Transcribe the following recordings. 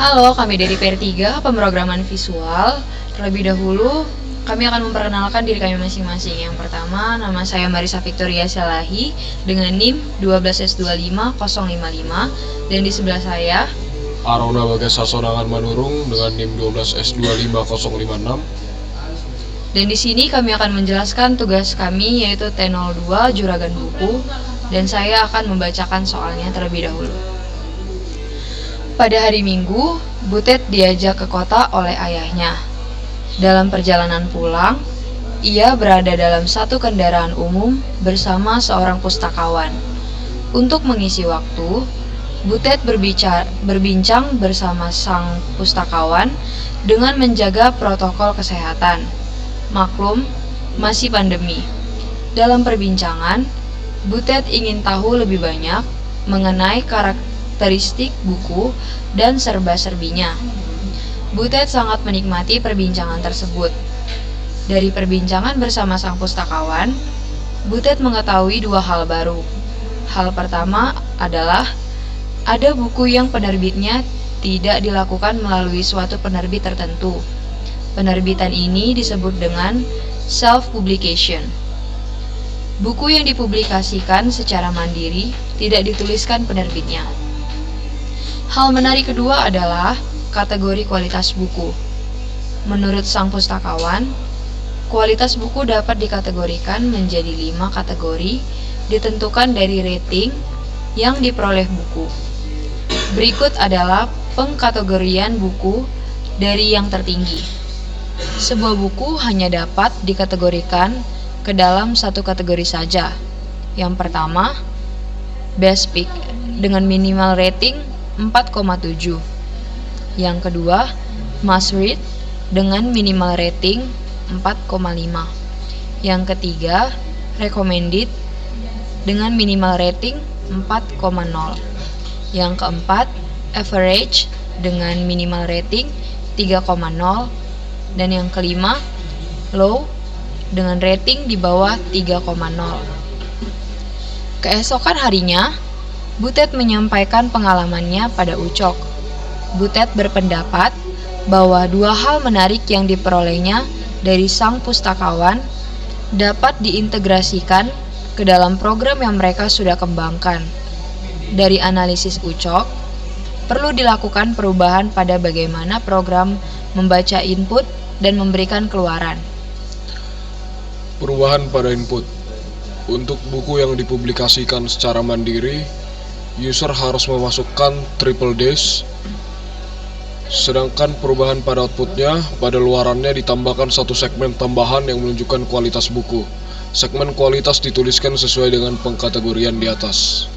Halo, kami dari PR3 Pemrograman Visual. Terlebih dahulu, kami akan memperkenalkan diri kami masing-masing. Yang pertama, nama saya Marisa Victoria Salahi dengan NIM 12S25055, dan di sebelah saya Arona Bagas Sasonangan Manurung dengan NIM 12S25056. Dan di sini kami akan menjelaskan tugas kami, yaitu T02 Juragan Buku, dan saya akan membacakan soalnya terlebih dahulu. Pada hari Minggu, Butet diajak ke kota oleh ayahnya. Dalam perjalanan pulang, ia berada dalam satu kendaraan umum bersama seorang pustakawan. Untuk mengisi waktu, Butet berbincang bersama sang pustakawan dengan menjaga protokol kesehatan. Maklum, masih pandemi. Dalam perbincangan, Butet ingin tahu lebih banyak mengenai karakteristik buku dan serba-serbinya. Butet sangat menikmati perbincangan tersebut. Dari perbincangan bersama sang pustakawan, Butet mengetahui dua hal baru. Hal pertama adalah ada buku yang penerbitnya tidak dilakukan melalui suatu penerbit tertentu. Penerbitan ini disebut dengan self-publication. Buku yang dipublikasikan secara mandiri tidak dituliskan penerbitnya. Hal menarik kedua adalah kategori kualitas buku. Menurut sang pustakawan, kualitas buku dapat dikategorikan menjadi 5 kategori ditentukan dari rating yang diperoleh buku. Berikut adalah pengkategorian buku dari yang tertinggi. Sebuah buku hanya dapat dikategorikan ke dalam satu kategori saja. Yang pertama, Best Pick dengan minimal rating 4,7. Yang kedua, Must Read dengan minimal rating 4,5. Yang ketiga, Recommended dengan minimal rating 4,0. Yang keempat, Average dengan minimal rating 3,0. Dan yang kelima, Low dengan rating di bawah 3,0. Keesokan harinya, Butet menyampaikan pengalamannya pada Ucok. Butet berpendapat bahwa dua hal menarik yang diperolehnya dari sang pustakawan dapat diintegrasikan ke dalam program yang mereka sudah kembangkan. Dari analisis Ucok, perlu dilakukan perubahan pada bagaimana program membaca input dan memberikan keluaran. Perubahan pada input. Untuk buku yang dipublikasikan secara mandiri, user harus memasukkan triple dash. Sedangkan perubahan pada outputnya, pada luarannya ditambahkan satu segmen tambahan yang menunjukkan kualitas buku. Segmen kualitas dituliskan sesuai dengan pengkategorian di atas.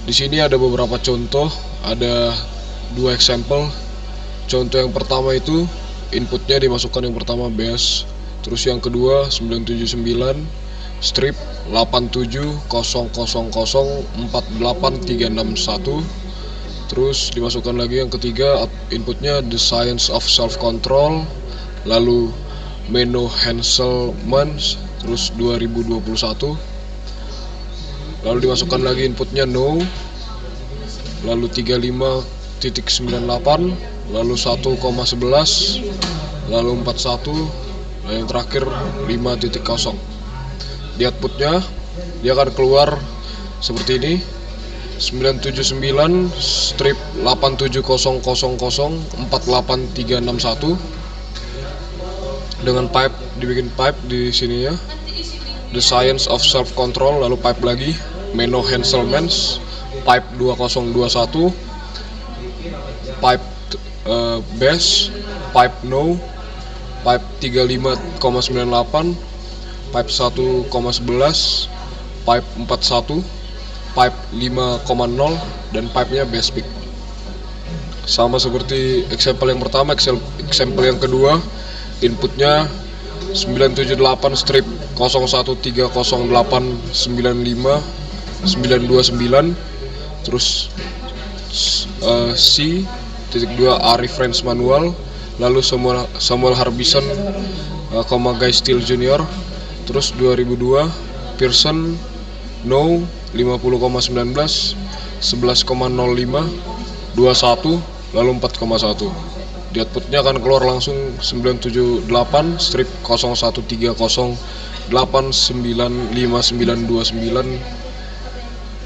Di sini ada beberapa contoh, ada 2 example. Contoh yang pertama itu inputnya dimasukkan yang pertama base, terus yang kedua 979 strip 8700048361, terus dimasukkan lagi yang ketiga inputnya The Science of Self-Control, lalu Menno Henselmans, terus 2021, lalu dimasukkan lagi inputnya No, lalu 35.98, lalu 1,11, lalu 41, dan yang terakhir 5.0. Di outputnya dia akan keluar seperti ini, 979 strip 8700048361 dengan pipe, dibikin pipe di sininya The Science of Self Control, lalu pipe lagi Menno Henselmans, pipe 2021, pipe bass, pipe no, pipe 35,98, pipe 1,11, pipe 41, pipe 5,0, dan pipe-nya bass pick. Sama seperti example yang pertama, example yang kedua, inputnya 978 strip 0130895929, terus C.2 A reference manual, lalu Samuel Harbison, Guy Steele Jr., terus 2002 Pearson No 50,19 11,05 21 lalu 4,1. Di outputnya akan keluar langsung 978 strip 0130895929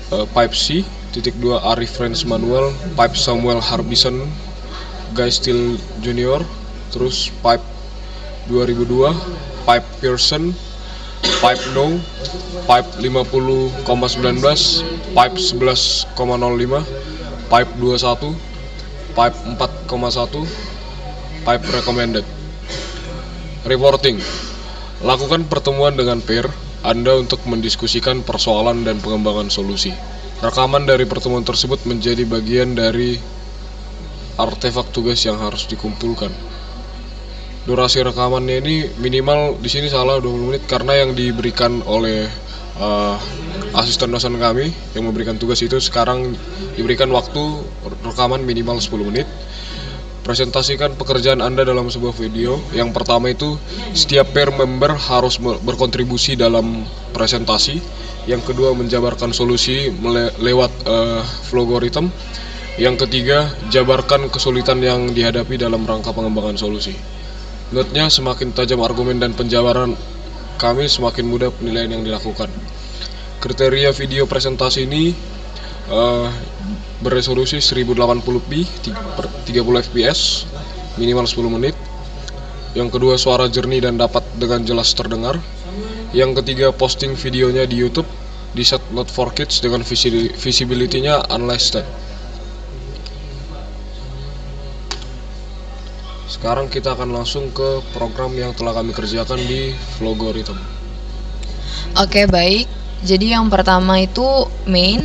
pipe C, titik 2 Arif Friends Manual, pipe Samuel Harbison Guy Steel Junior, terus pipe 2002 pipe Pearson, pipe No, pipe 50,19, pipe 11,05, pipe 21, pipe 4,1, pipe recommended. Reporting. Lakukan pertemuan dengan peer Anda untuk mendiskusikan persoalan dan pengembangan solusi. Rekaman dari pertemuan tersebut menjadi bagian dari artefak tugas yang harus dikumpulkan. Durasi rekamannya ini minimal di sini salah 20 menit karena yang diberikan oleh asisten dosen kami yang memberikan tugas itu sekarang diberikan waktu rekaman minimal 10 menit. Presentasikan pekerjaan Anda dalam sebuah video. Yang pertama itu setiap peer member harus berkontribusi dalam presentasi. Yang kedua menjabarkan solusi lewat flogoritm. Yang ketiga jabarkan kesulitan yang dihadapi dalam rangka pengembangan solusi. Note-nya, semakin tajam argumen dan penjabaran kami, semakin mudah penilaian yang dilakukan. Kriteria video presentasi ini beresolusi 1080p 30 fps minimal 10 menit. Yang kedua suara jernih dan dapat dengan jelas terdengar. Yang ketiga posting videonya di YouTube di set not for kids dengan visibility-nya unlisted. Sekarang kita akan langsung ke program yang telah kami kerjakan di Flogorithm. Oke, baik. Jadi yang pertama itu main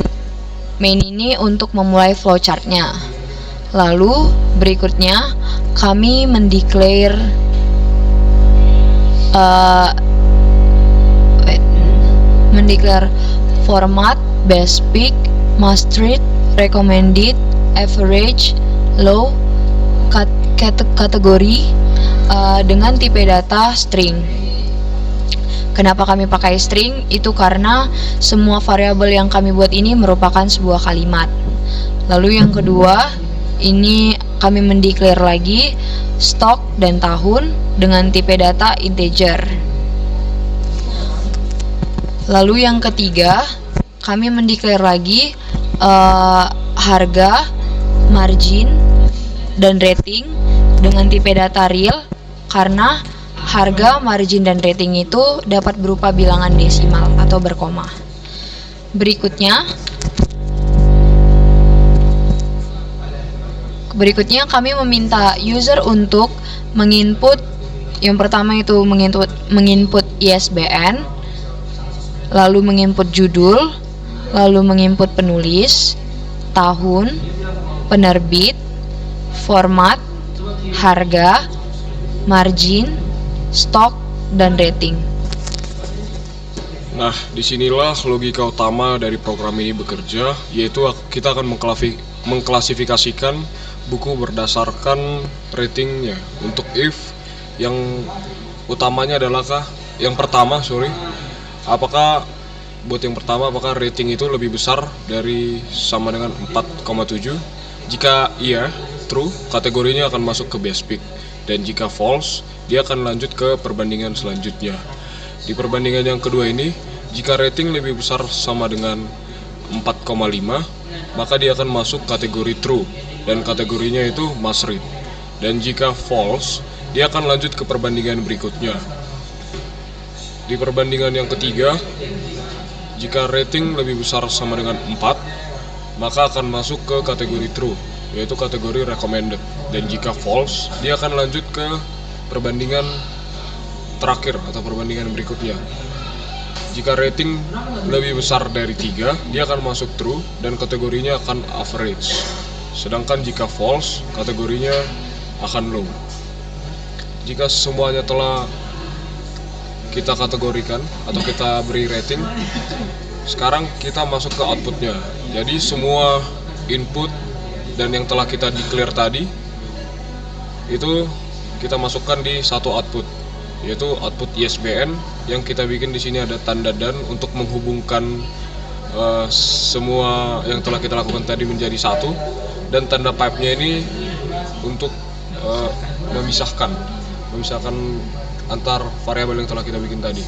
ini untuk memulai flowchart-nya. Lalu berikutnya kami mendeclare format, best pick, must read, recommended, average, low, kategori dengan tipe data string. Kenapa kami pakai string? Itu karena semua variabel yang kami buat ini merupakan sebuah kalimat. Lalu yang kedua, ini kami mendeclare lagi stok dan tahun dengan tipe data integer. Lalu yang ketiga, kami mendeclare lagi harga, margin, dan rating dengan tipe data real karena harga, margin, dan rating itu dapat berupa bilangan desimal atau berkoma. Berikutnya kami meminta user untuk menginput, yang pertama itu menginput ISBN, lalu menginput judul, lalu menginput penulis, tahun, penerbit, format, harga, margin, stok, dan rating. Nah, disinilah logika utama dari program ini bekerja, yaitu kita akan mengklasifikasikan buku berdasarkan ratingnya. Untuk if, yang utamanya adalah apakah rating itu lebih besar dari sama dengan 4,7? Jika iya, true, kategorinya akan masuk ke best pick. Dan jika false, dia akan lanjut ke perbandingan selanjutnya. Di perbandingan yang kedua ini, jika rating lebih besar sama dengan 4,5, maka dia akan masuk kategori true dan kategorinya itu must read. Dan jika false, dia akan lanjut ke perbandingan berikutnya. Di perbandingan yang ketiga, jika rating lebih besar sama dengan 4, maka akan masuk ke kategori true, yaitu kategori recommended. Dan jika false, dia akan lanjut ke perbandingan terakhir atau perbandingan berikutnya. Jika rating lebih besar dari 3, dia akan masuk true dan kategorinya akan average. Sedangkan jika false, kategorinya akan low. Jika semuanya telah kita kategorikan atau kita beri rating, sekarang kita masuk ke outputnya. Jadi semua input dan yang telah kita declare tadi itu kita masukkan di satu output, yaitu output ISBN yang kita bikin di sini ada tanda dan untuk menghubungkan semua yang telah kita lakukan tadi menjadi satu. dan tanda pipe-nya ini untuk memisahkan antar variabel yang telah kita bikin tadi.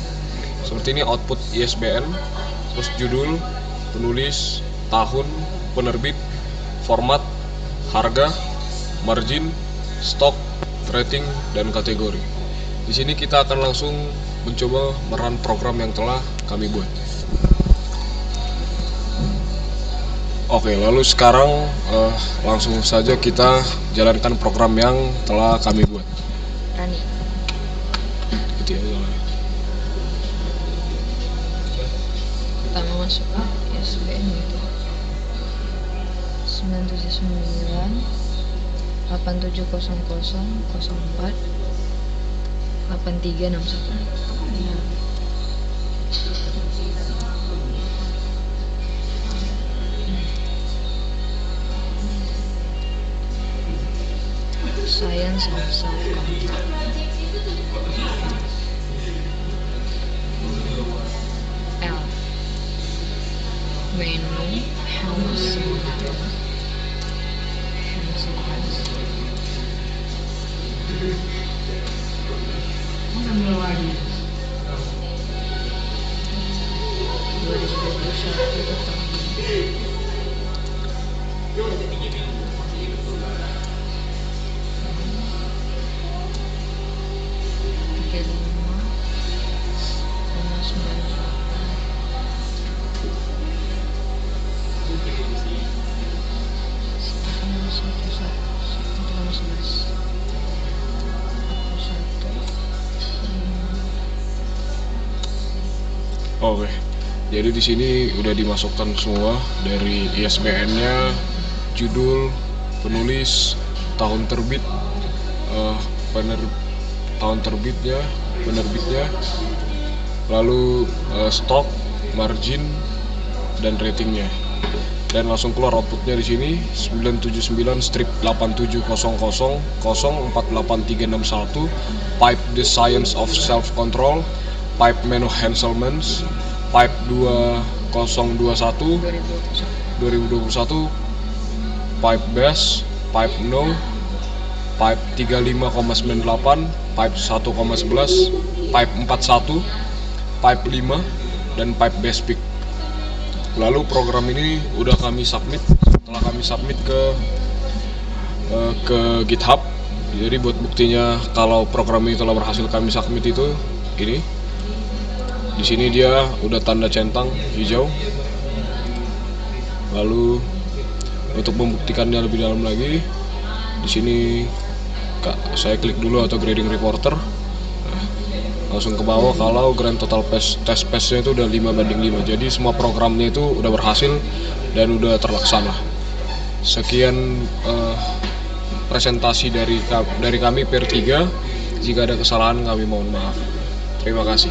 Seperti ini output ISBN, terus judul, penulis, tahun, penerbit, format, harga, margin, stok, rating, dan kategori. Di sini kita akan langsung mencoba merun program yang telah kami buat. Oke, lalu sekarang langsung saja kita jalankan program yang telah kami buat. Rani. Gitu aja lah. Pertama masuk ISBN gitu. 979 8700 04 8361. Science of Self-Control. L. Menu Handsomeware. Oke, jadi di sini udah dimasukkan semua dari ISBN-nya, judul, penulis, tahun terbit, tahun terbitnya, penerbitnya, lalu stok, margin, dan ratingnya. Dan langsung keluar outputnya di sini 979-87000048361 pipe The Science of Self-Control, pipe Menu Hanselmans, pipe 2021 2021, pipe bass, pipe no, pipe 35,98, pipe 1,11, pipe 41, pipe 5, dan pipe bass pick. Lalu program ini udah kami submit, setelah kami submit ke GitHub. Jadi buat buktinya kalau program ini telah berhasil kami submit itu ini. Di sini dia udah tanda centang hijau. Lalu untuk membuktikannya lebih dalam lagi, di sini saya klik dulu atau grading reporter. Langsung ke bawah kalau grand total test pass-nya itu udah 5:5. Jadi semua programnya itu udah berhasil dan udah terlaksana. Sekian presentasi dari kami PR3. Jika ada kesalahan kami mohon maaf. Terima kasih.